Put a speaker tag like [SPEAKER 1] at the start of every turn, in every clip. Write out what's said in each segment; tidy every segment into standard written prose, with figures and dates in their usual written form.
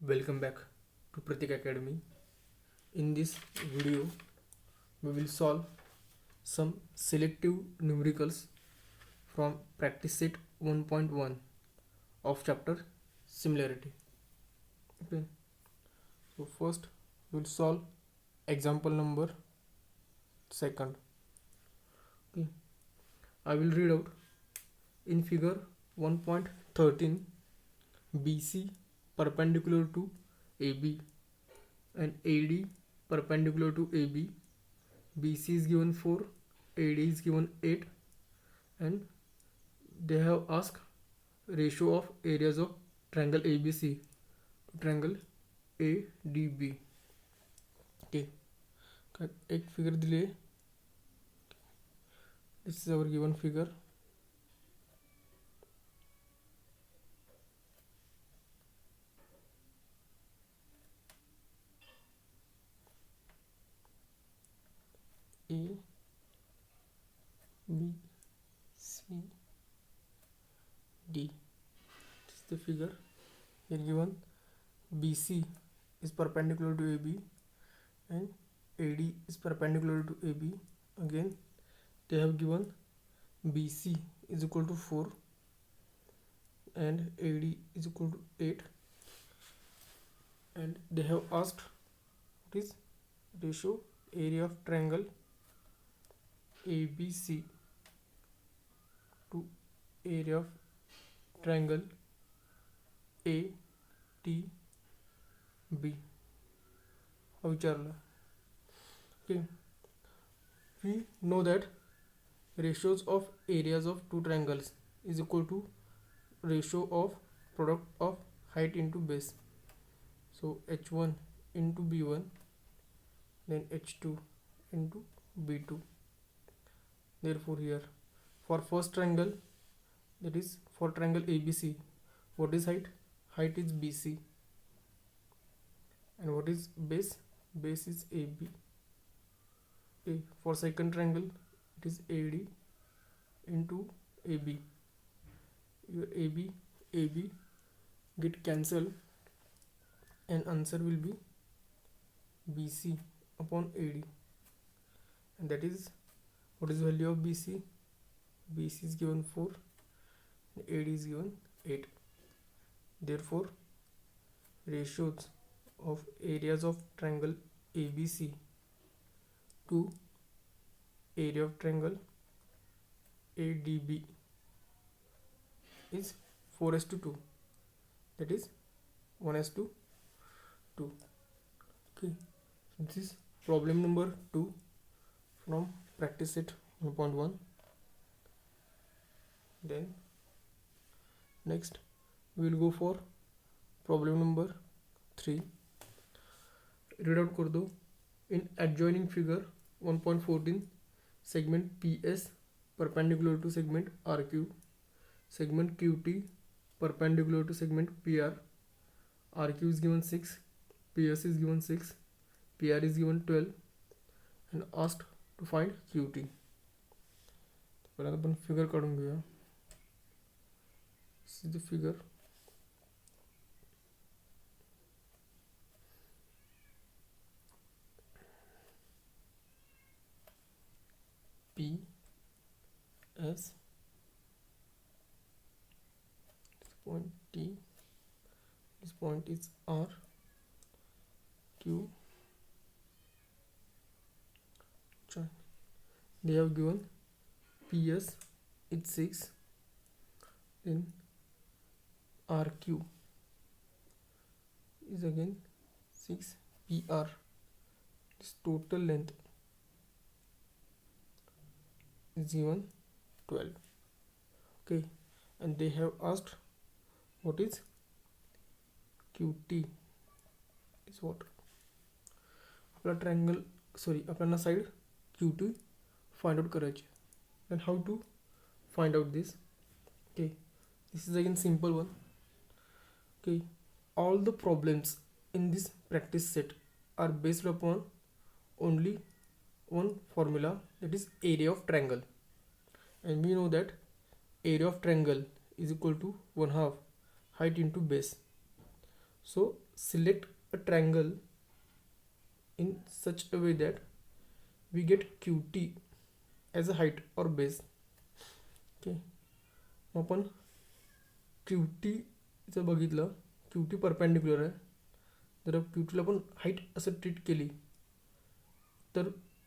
[SPEAKER 1] Welcome back to Pratik Academy. In this video, we will solve some selective numericals from practice set 1.1 of chapter similarity. Okay, so first we will solve example number second. Okay, I will read out in figure 1.13 BC perpendicular to AB and AD perpendicular to AB. BC is given 4, AD is given 8, and they have asked ratio of areas of triangle ABC to triangle ADB. Okay, एक figure दिले. This is our given figure. A, B, C, D. This is the figure. Here given BC is perpendicular to AB and AD is perpendicular to AB. Again, they have given BC is equal to 4 and AD is equal to 8, and they have asked what is ratio area of triangle ABC to area of triangle ATB. हा विचारला. Okay, we know that ratios of areas of two triangles is equal to ratio of product of height into base. So h1 into b1, then h2 into b2. Therefore here for first triangle, that is for triangle ABC, what is height? Height is BC. And what is base? Base is AB. Okay, for second triangle it is AD into AB. Your AB get cancelled and answer will be BC upon AD, and that is what is the value of BC? BC is given 4 and AD is given 8. Therefore ratios of areas of triangle ABC to area of triangle ADB is 4:2, that is 1:2. Okay, so this is problem number 2 from practice set 1.1. Then next we will go for problem number 3. Read out कर दो. In adjoining figure 1.14, segment PS perpendicular to segment RQ, segment QT perpendicular to segment PR. RQ is given 6, PS is given 6, PR is given 12, and asked to find QT. पहिला आपण figure काढून घेऊया. This is the figure. P, S, this point T, this point is R, Q. They have given PS is 6, then RQ is again 6, PR is total length is given 12. Okay, and they have asked what is QT is what. आपला triangle आपल्याला side QT find out करायची. Then how to find out this? Okay, this is again simple one. Okay, all the problems in this practice set are based upon only one formula, that is area of triangle, and we know that area of triangle is equal to 1/2 height into base. So select a triangle in such a way that we get QT as a height or base. Okay, आपण QT जर बघितलं, QT perpendicular आहे. जर QTला आपण height असं treat केली तर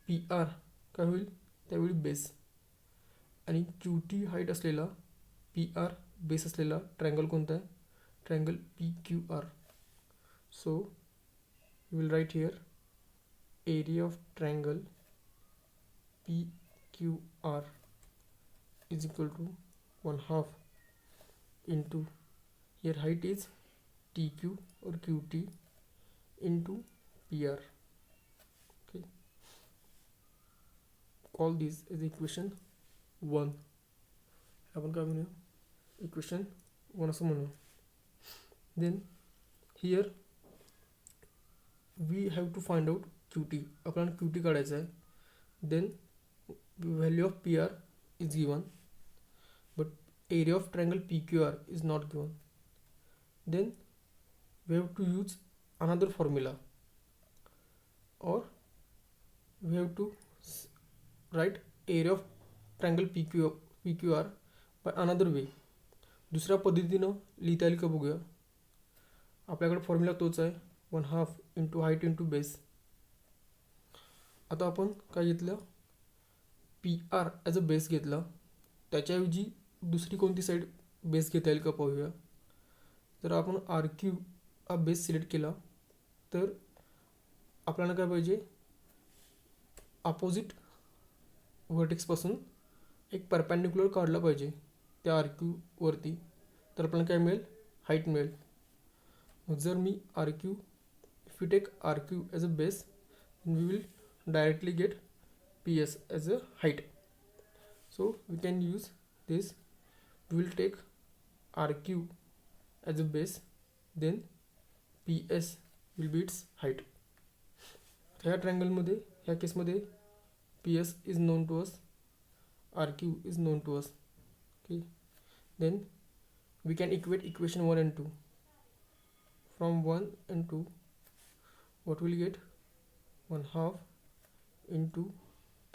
[SPEAKER 1] PR काय होईल, त्यावेळी बेस. आणि QT हाईट असलेला PR बेस असलेला ट्रायंगल कोणता आहे, triangle PQR. So you will write here area of triangle PQR is equal to 1/2 into, here height is TQ or QT into PR. Okay, call this as equation 1. आपण काय म्हणूया, equation 1 असं म्हणूया. Then here we have to find out QT. आपल्याला QT काढायचा आहे. Then value of PR is given, but area of triangle PQR is not given. Then we have to use another formula, or we have to write area of triangle PQR by another way. दुसऱ्या पद्धतीनं लिहिता येईल का बघूया. आपल्याकडे formula तोच आहे, 1/2 into height into base. आता आपण काय घेतलं, PR ॲज अ बेस घेतला. त्याच्याऐवजी दुसरी कोणती साईड बेस घेता येईल का पाहूया. जर आपण RQ हा बेस सिलेक्ट केला तर आपल्याला काय पाहिजे, अपोजिट व्हर्टेक्सपासून एक परपेंडिक्युलर काढला पाहिजे त्या RQ वरती. तर आपल्याला काय मिळेल, हाईट मिळेल. मग जर मी RQ, if you take RQ as a base, we will directly get PS as a height. So we can use this. We will take RQ as a base, then PS will be its height. ह्या triangle मध्ये, ह्या case मध्ये PS is known to us, RQ is known to us. Okay, then we can equate equation 1 and 2. From 1 and 2, what will get, 1/2 into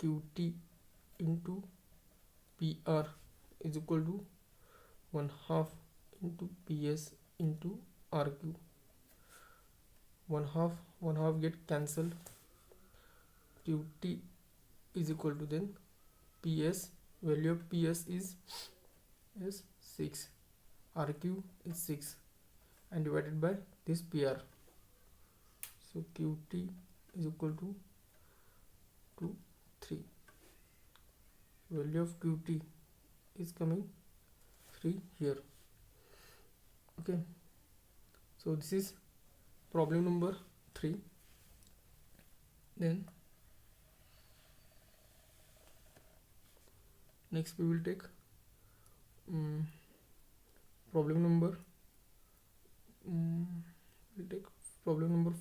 [SPEAKER 1] QT into PR is equal to 1/2 into PS into RQ. 1/2 get cancelled. QT is equal to, then PS, value of PS is 6, RQ is 6, and divided by this PR. So QT is equal to 3. Value of QT is coming 3 here. Okay, so this is problem number 3. Then next we will take problem number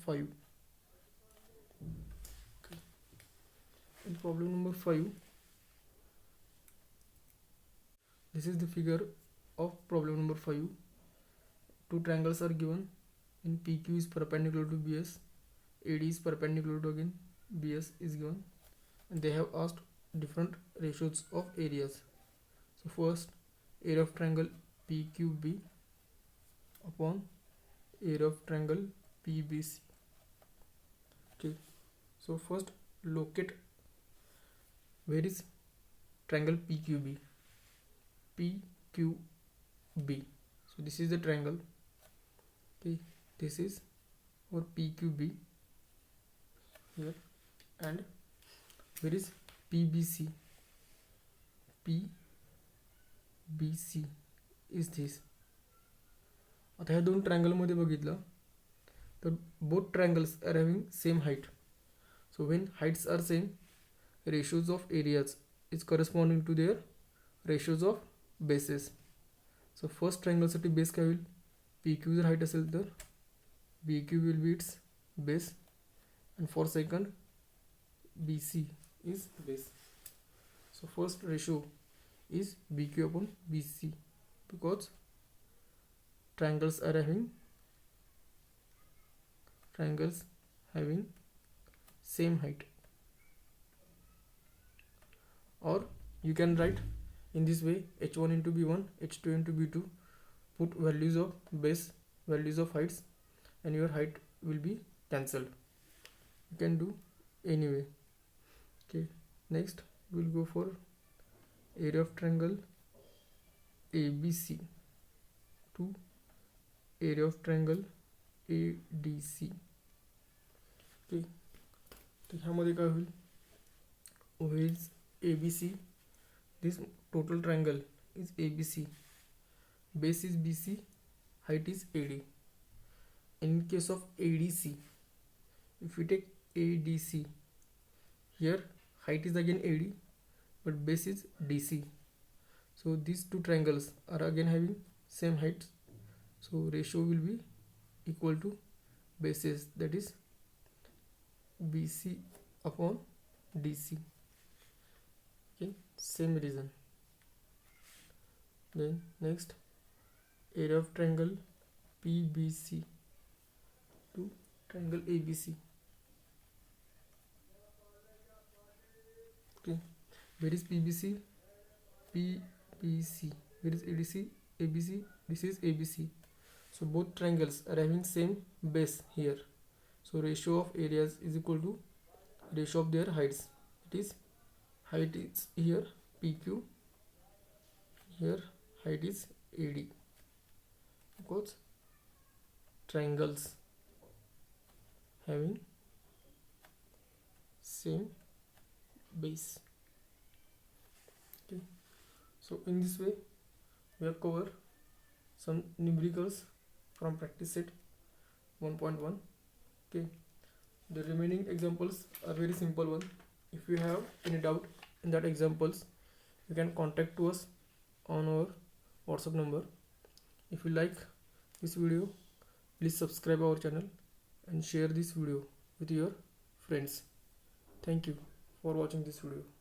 [SPEAKER 1] 5. In problem number 5, this is the figure of problem number 5. Two triangles are given, in PQ is perpendicular to BS, AD is perpendicular to again BS is given, and they have asked different ratios of areas. So first, area of triangle PQB upon area of triangle PBC. Okay, so first locate where is triangle PQB. PQB. So this is the triangle. Okay, this is our PQB here, and where is PBC. PBC is this. आता ह्या दोन triangle मध्ये बघितलं तर both triangles are having same height. So when heights are same, ratios of areas is corresponding to their ratios of bases. So first triangle साठी base काय होईल, PQ जर height असेल तर BQ will be its base, and for second BC is base. So first ratio is BQ upon BC because triangles are having triangles having same height. Or you can write in this way: h1 into b1, h2 into b2, put values of base, values of heights, and your height will be cancelled. You can do anyway. Okay, next we'll go for area of triangle ABC to area of triangle ADC. Okay, तर ह्यामध्ये काय होईल, where is ABC, this total triangle is ABC, base is BC, height is AD. In case of ADC, if we take ADC, here height is again AD but base is DC, so these two triangles are again having same heights, so ratio will be equal to bases, that is BC upon DC. Okay, same reason. Then next, area of triangle PBC to triangle ABC. Okay, where is PBC? PBC. Where is ADC? ABC. This is ABC. So both triangles are having same base here. So ratio of areas is equal to ratio of their heights. It is height is here PQ, here height is AD, because triangles having same base. Okay, so in this way we have covered some numericals from practice set 1.1. Okay, the remaining examples are very simple one. If you have any doubt in that examples, you can contact to us on our WhatsApp number. If you like this video, please subscribe our channel and share this video with your friends. Thank you for watching this video.